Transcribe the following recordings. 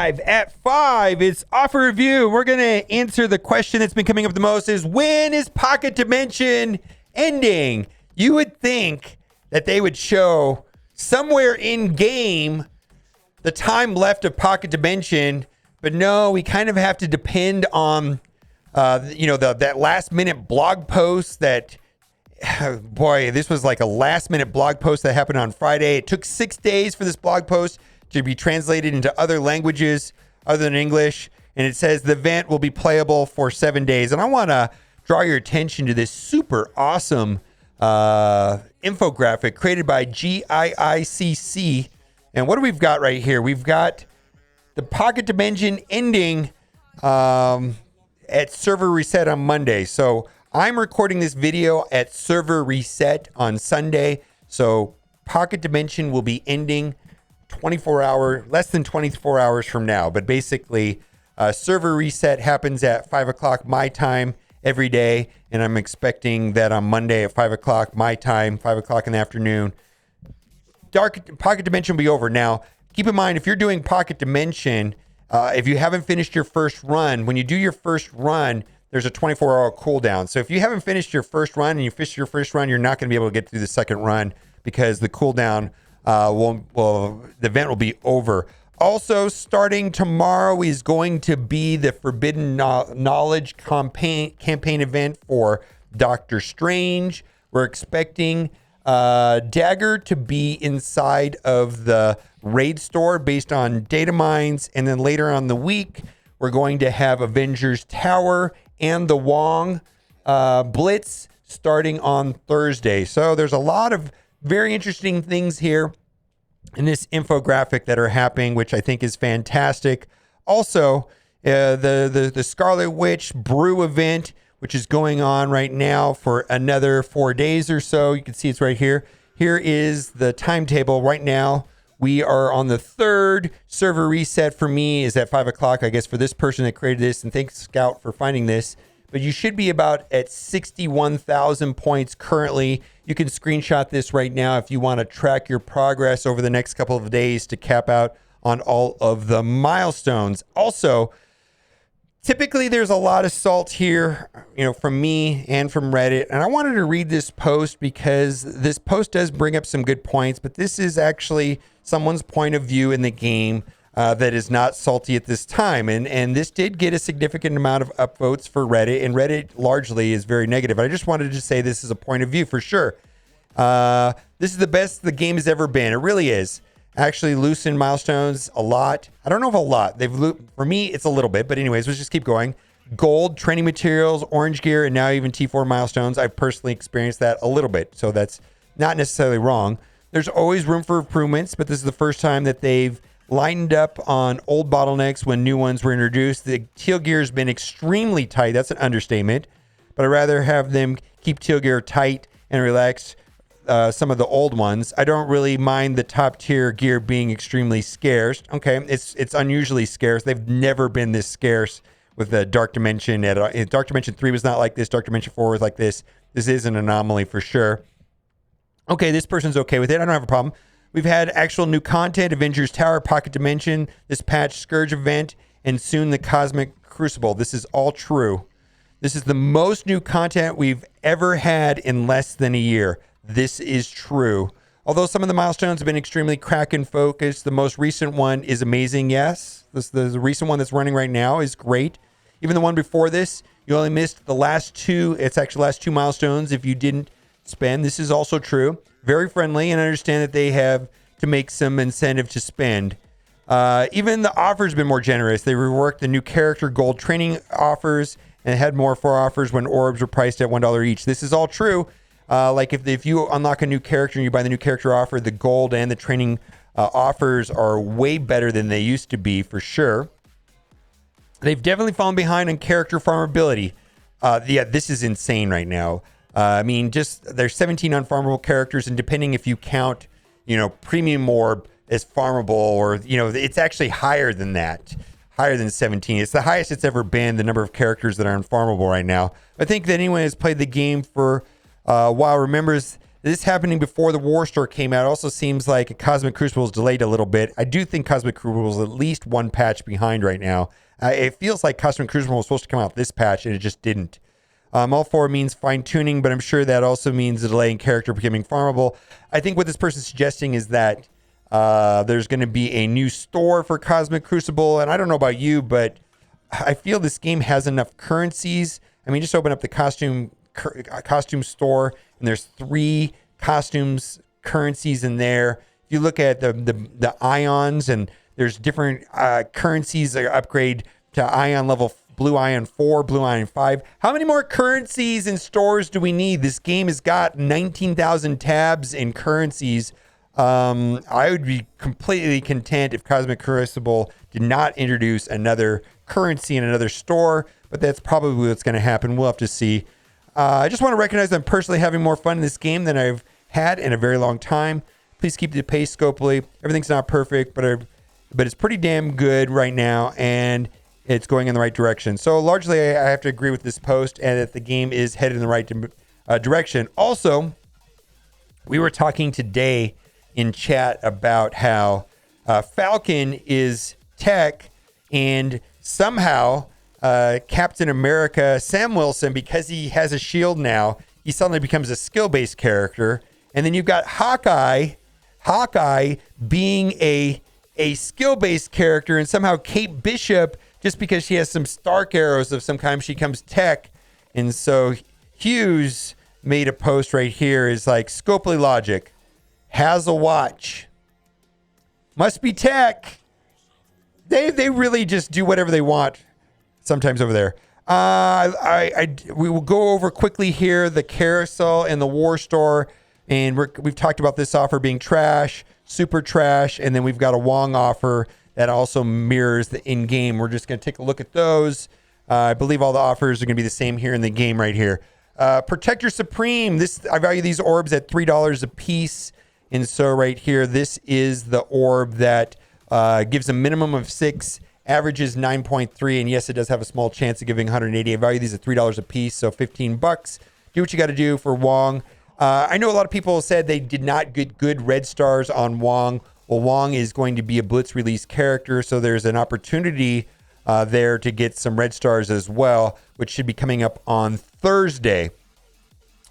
5 at 5. It's offer review. We're going to answer the question that's been coming up the most is, when is Pocket Dimension ending? You would think that they would show somewhere in game the time left of Pocket Dimension, but no, we kind of have to depend on that last minute blog post that, boy, this was like a last minute blog post that happened on Friday. It took 6 days for this blog post to be translated into other languages other than English. And it says the event will be playable for 7 days. And I want to draw your attention to this super awesome infographic created by GIICC. And what do we've got right here? We've got the Pocket Dimension ending at server reset on Monday. So I'm recording this video at server reset on Sunday. So Pocket Dimension will be ending less than 24 hours from now. But basically, server reset happens at 5 o'clock my time every day. And I'm expecting that on Monday at 5 o'clock my time, 5 o'clock in the afternoon, Pocket Dimension will be over. Now, keep in mind, if you're doing Pocket Dimension, if you haven't finished your first run, when you do your first run, there's a 24-hour cooldown. So if you haven't finished your first run and you finish your first run, you're not going to be able to get through the second run because the cooldown the event will be over. Also, starting tomorrow is going to be the Forbidden Knowledge campaign event for Doctor Strange. We're expecting Dagger to be inside of the raid store based on data mines. And then later on the week, we're going to have Avengers Tower and the Wong Blitz starting on Thursday. So there's a lot of very interesting things here in this infographic that are happening, which I think is fantastic. Also, the Scarlet Witch Brew event, which is going on right now for another 4 days or so. You can see it's right here. Here is the timetable right now. We are on the third. Server reset for me is at 5 o'clock, I guess, for this person that created this. And thanks, Scout, for finding this. But you should be about at 61,000 points currently. You can screenshot this right now if you want to track your progress over the next couple of days to cap out on all of the milestones. Also, typically there's a lot of salt here, from me and from Reddit. And I wanted to read this post because this post does bring up some good points, but this is actually someone's point of view in the game that is not salty at this time. And this did get a significant amount of upvotes for Reddit, and Reddit largely is very negative. I just wanted to say this is a point of view for sure. This is the best the game has ever been. It really is. Actually loosened milestones a lot. I don't know if a lot. For me, it's a little bit, but anyways, let's just keep going. Gold, training materials, orange gear, and now even T4 milestones. I've personally experienced that a little bit, so that's not necessarily wrong. There's always room for improvements, but this is the first time that they've lightened up on old bottlenecks when new ones were introduced. The teal gear has been extremely tight. That's an understatement, but I'd rather have them keep teal gear tight and relax some of the old ones. I don't really mind the top tier gear being extremely scarce. Okay, it's unusually scarce. They've never been this scarce with the Dark Dimension. Dark Dimension 3 was not like this. Dark Dimension 4 was like this. This is an anomaly for sure. Okay, this person's okay with it. I don't have a problem. We've had actual new content, Avengers Tower, Pocket Dimension, this patch, Scourge event, and soon the Cosmic Crucible. This is all true. This is the most new content we've ever had in less than a year. This is true. Although some of the milestones have been extremely Kraken focused, the most recent one is amazing. Yes, the recent one that's running right now is great. Even the one before this, you only missed the last two. It's actually the last two milestones if you didn't spend. This is also true. Very friendly, and I understand that they have to make some incentive to spend. Even the offers have been more generous. They reworked the new character gold training offers and had more for offers when orbs were priced at $1 each. This is all true. Like if you unlock a new character and you buy the new character offer, the gold and the training offers are way better than they used to be for sure. They've definitely fallen behind on character farmability. This is insane right now. There's 17 unfarmable characters, and depending if you count, premium orb as farmable or, it's actually higher than that, higher than 17. It's the highest it's ever been, the number of characters that are unfarmable right now. I think that anyone who's played the game for a while remembers this happening before the War Store came out also seems like Cosmic Crucible is delayed a little bit. I do think Cosmic Crucible is at least one patch behind right now. It feels like Cosmic Crucible was supposed to come out this patch, and it just didn't. All 4 means fine-tuning, but I'm sure that also means a delay in character becoming farmable. I think what this person's suggesting is that there's going to be a new store for Cosmic Crucible, and I don't know about you, but I feel this game has enough currencies. I mean, just open up the costume store, and there's 3 costumes currencies in there. If you look at the ions, and there's different currencies that upgrade to ion level, blue ion 4, blue ion 5. How many more currencies and stores do we need? This game has got 19,000 tabs and currencies. I would be completely content if Cosmic Crucible did not introduce another currency in another store, but that's probably what's going to happen. We'll have to see. I just want to recognize I'm personally having more fun in this game than I've had in a very long time. Please keep the pace, Scopely. Everything's not perfect, but it's pretty damn good right now, and it's going in the right direction. So largely, I have to agree with this post, and that the game is headed in the right direction. Also, we were talking today in chat about how Falcon is tech, and somehow Captain America, Sam Wilson, because he has a shield now, he suddenly becomes a skill-based character. And then you've got Hawkeye being a skill-based character, and somehow Kate Bishop, just because she has some Stark arrows of some kind, she becomes tech. And so Hughes made a post right here, is like, Scopely logic, has a watch, must be tech. They really just do whatever they want sometimes over there. We will go over quickly here the carousel and the War Store, and we've talked about this offer being trash, super trash, and then we've got a Wong offer that also mirrors the in-game. We're just going to take a look at those. I believe all the offers are going to be the same here in the game right here. Protector Supreme. I value these orbs at $3 a piece, and so right here, this is the orb that gives a minimum of 6. Averages 9.3, and yes, it does have a small chance of giving 180. I value these at $3 a piece, so $15. Do what you got to do for Wong. I know a lot of people said they did not get good red stars on Wong. Well, Wong is going to be a Blitz release character, so there's an opportunity there to get some red stars as well, which should be coming up on Thursday.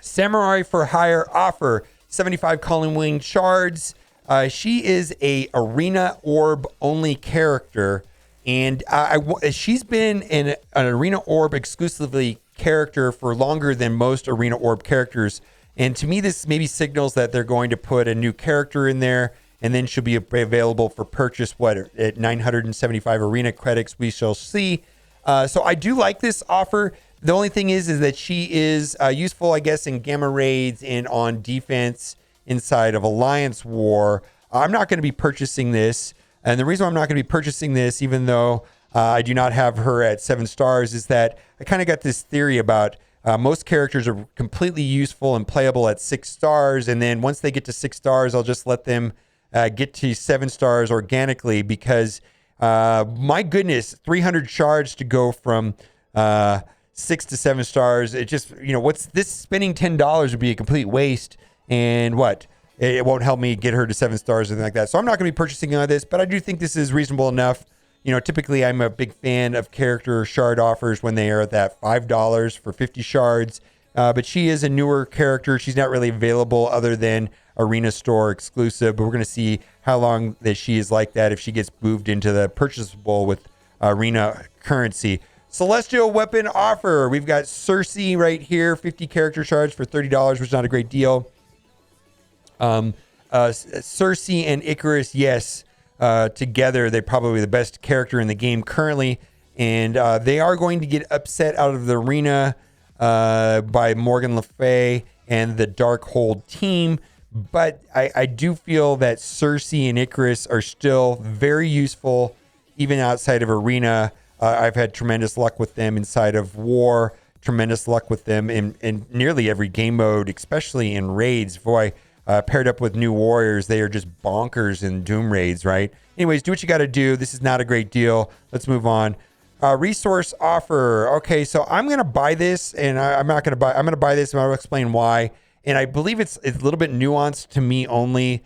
Samurai for Hire offer, 75 Calling Wing shards. She is a arena orb only character. And she's been an Arena Orb exclusively character for longer than most Arena Orb characters. And to me, this maybe signals that they're going to put a new character in there, and then she'll be available for purchase, at 975 Arena credits. We shall see. So I do like this offer. The only thing is that she is useful, I guess, in gamma raids and on defense inside of Alliance War. I'm not going to be purchasing this. And the reason I'm not going to be purchasing this, even though I do not have her at 7 stars, is that I kind of got this theory about most characters are completely useful and playable at 6 stars. And then once they get to 6 stars, I'll just let them get to 7 stars organically, because my goodness, 300 shards to go from 6 to 7 stars. It just, what's this, spending $10 would be a complete waste. And it won't help me get her to 7 stars or anything like that. So I'm not going to be purchasing on this, but I do think this is reasonable enough. Typically I'm a big fan of character shard offers when they are at that $5 for 50 shards. But she is a newer character. She's not really available other than Arena Store exclusive, but we're going to see how long that she is like that if she gets moved into the purchasable with Arena currency. Celestial Weapon offer. We've got Cersei right here, 50 character shards for $30, which is not a great deal. Cersei and Icarus, yes, together they're probably the best character in the game currently, and they are going to get upset out of the arena by Morgan Le Fay and the Darkhold team, but I do feel that Cersei and Icarus are still very useful even outside of arena. I've had tremendous luck with them inside of war, tremendous luck with them in nearly every game mode, especially in raids. Boy, paired up with new warriors, they are just bonkers in Doom raids, right? Anyways, do what you got to do. This is not a great deal. Let's move on. Resource offer. Okay, so I'm going to buy this, and I'm not going to buy. I'm going to buy this, and I'll explain why. and I believe it's a little bit nuanced to me only,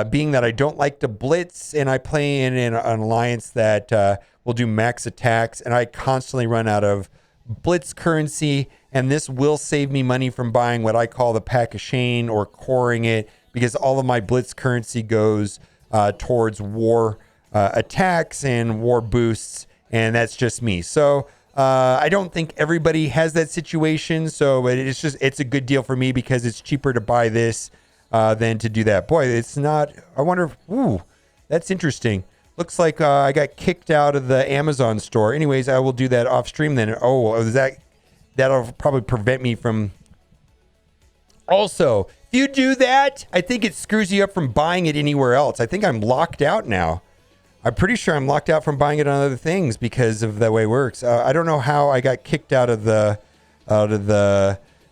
being that I don't like to blitz, and I play in an alliance that will do max attacks, and I constantly run out of blitz currency, and this will save me money from buying what I call the pack of Shane or coring it, because all of my blitz currency goes towards war attacks and war boosts, and that's just me. So I don't think everybody has that situation, so it's a good deal for me because it's cheaper to buy this than to do that. Boy, it's not. I wonder. That's interesting. Looks like I got kicked out of the Amazon store. Anyways, I will do that off stream then. That'll probably prevent me from. Also, if you do that, I think it screws you up from buying it anywhere else. I think I'm locked out now. I'm pretty sure I'm locked out from buying it on other things because of the way it works. I don't know how I got kicked out of the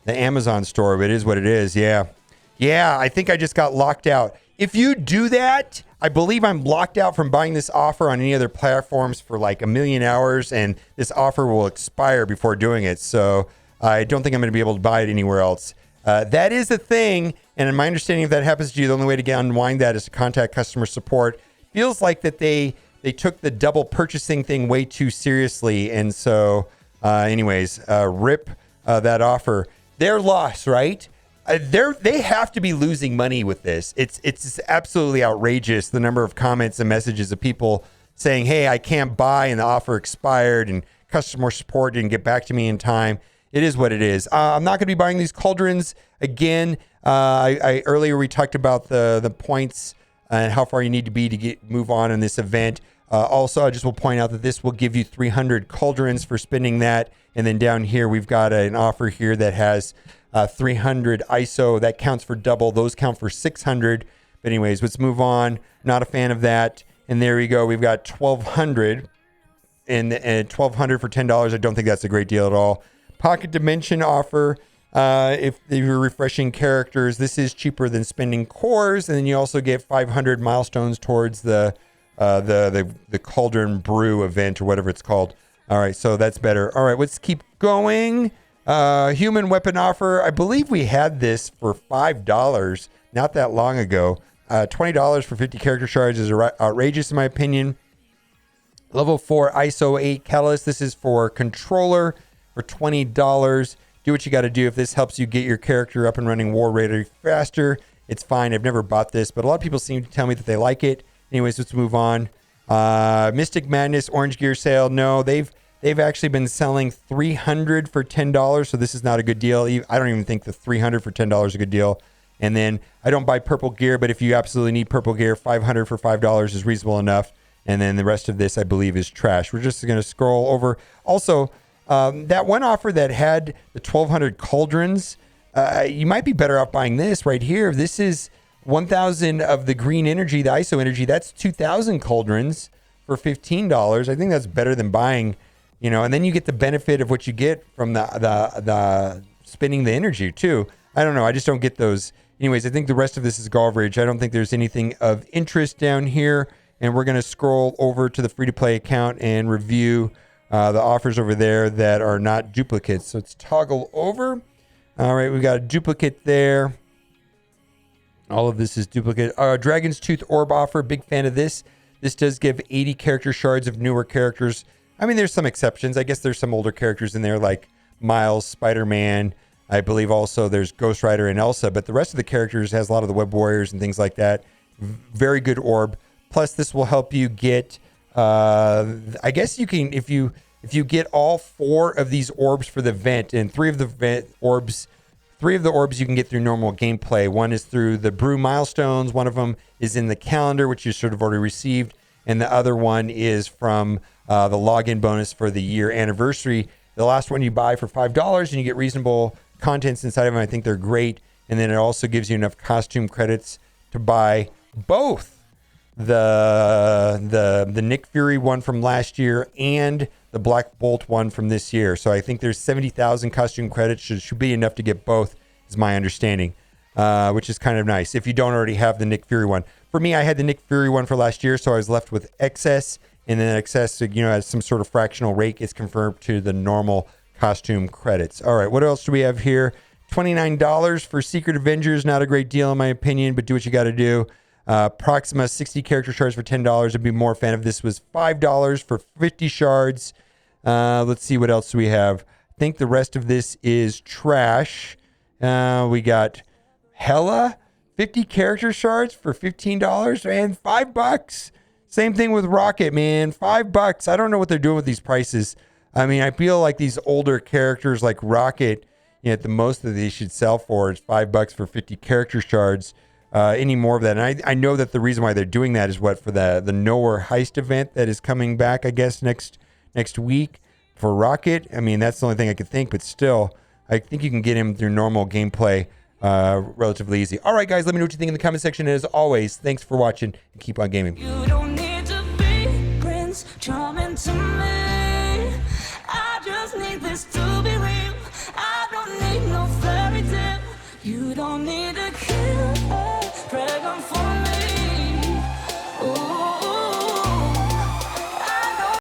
Amazon store, but it is what it is. Yeah, I think I just got locked out. If you do that, I believe I'm locked out from buying this offer on any other platforms for like 1 million hours, and this offer will expire before doing it. So I don't think I'm going to be able to buy it anywhere else. That is a thing, and in my understanding, if that happens to you, the only way to unwind that is to contact customer support. Feels like that they took the double purchasing thing way too seriously, and so rip that offer. Their loss, right? They have to be losing money with this. It's absolutely outrageous, the number of comments and messages of people saying, hey, I can't buy and the offer expired and customer support didn't get back to me in time. It is what it is. I'm not going to be buying these cauldrons again. Earlier we talked about the points and how far you need to be to move on in this event. Also, I just will point out that this will give you 300 cauldrons for spending that. And then down here, we've got an offer here that has 300 ISO. That counts for double. Those count for 600. But anyways, let's move on. Not a fan of that. And there we go. We've got 1,200 and 1,200 for $10. I don't think that's a great deal at all. Pocket Dimension offer. If you're refreshing characters, this is cheaper than spending cores, and then you also get 500 milestones towards the Cauldron Brew event or whatever it's called. All right, so that's better. All right, let's keep going. Human weapon offer. I believe we had this for $5 not that long ago. $20 for 50 character shards is outrageous in my opinion. Level 4 ISO 8 Catalyst. This is for controller for $20. Do what you got to do. If this helps you get your character up and running war ready faster, it's fine. I've never bought this, but a lot of people seem to tell me that they like it. Anyways, let's move on. Mystic Madness Orange Gear sale. No, they've actually been selling 300 for $10, so this is not a good deal. I don't even think the 300 for $10 is a good deal. And then I don't buy purple gear, but if you absolutely need purple gear, 500 for $5 is reasonable enough. And then the rest of this, I believe, is trash. We're just going to scroll over. Also, that one offer that had the 1,200 cauldrons, you might be better off buying this right here. This is 1,000 of the green energy, the ISO energy. That's 2,000 cauldrons for $15. I think that's better than buying, and then you get the benefit of what you get from the spinning the energy too. I don't know. I just don't get those. Anyways, I think the rest of this is garbage. I don't think there's anything of interest down here. And we're going to scroll over to the free-to-play account and review the offers over there that are not duplicates. So let's toggle over. All right, we've got a duplicate there. All of this is duplicate. Dragon's Tooth Orb offer, big fan of this. This does give 80 character shards of newer characters. I mean, there's some exceptions. I guess there's some older characters in there like Miles, Spider-Man. I believe also there's Ghost Rider and Elsa. But the rest of the characters has a lot of the Web Warriors and things like that. Very good orb. Plus, this will help you get... I guess you can, if you get all 4 of these orbs for the vent, and 3 of the orbs you can get through normal gameplay. One is through the brew milestones. One of them is in the calendar, which you should have already received, and the other one is from the login bonus for the year anniversary. The last one you buy for $5, and you get reasonable contents inside of them. I think they're great, and then it also gives you enough costume credits to buy both the Nick Fury one from last year and the Black Bolt one from this year. So I think there's 70,000 costume credits. Should be enough to get both, is my understanding, which is kind of nice if you don't already have the Nick Fury one. For me, I had the Nick Fury one for last year, so I was left with excess, and then excess, as some sort of fractional rate, is confirmed to the normal costume credits. All right, what else do we have here? $29 for Secret Avengers. Not a great deal in my opinion, but do what you got to do. Proxima 60 character shards for $10. I'd be more fan if this was $5 for 50 shards. Let's see what else we have. I think the rest of this is trash. We got Hella 50 character shards for $15 and $5. Same thing with Rocket, man. $5. I don't know what they're doing with these prices. I mean, I feel like these older characters like Rocket, at the most that they should sell for is $5 for 50 character shards. Any more of that. And I know that the reason why they're doing that is for the Nowhere Heist event that is coming back, I guess, next week for Rocket. I mean, that's the only thing I could think, but still, I think you can get him through normal gameplay relatively easy. All right, guys, let me know what you think in the comment section. And as always, thanks for watching and keep on gaming. You don't need to be Prince Charming to me. I just need this to be real. I don't need no fairy tale. You don't need a killer, pregnant for me.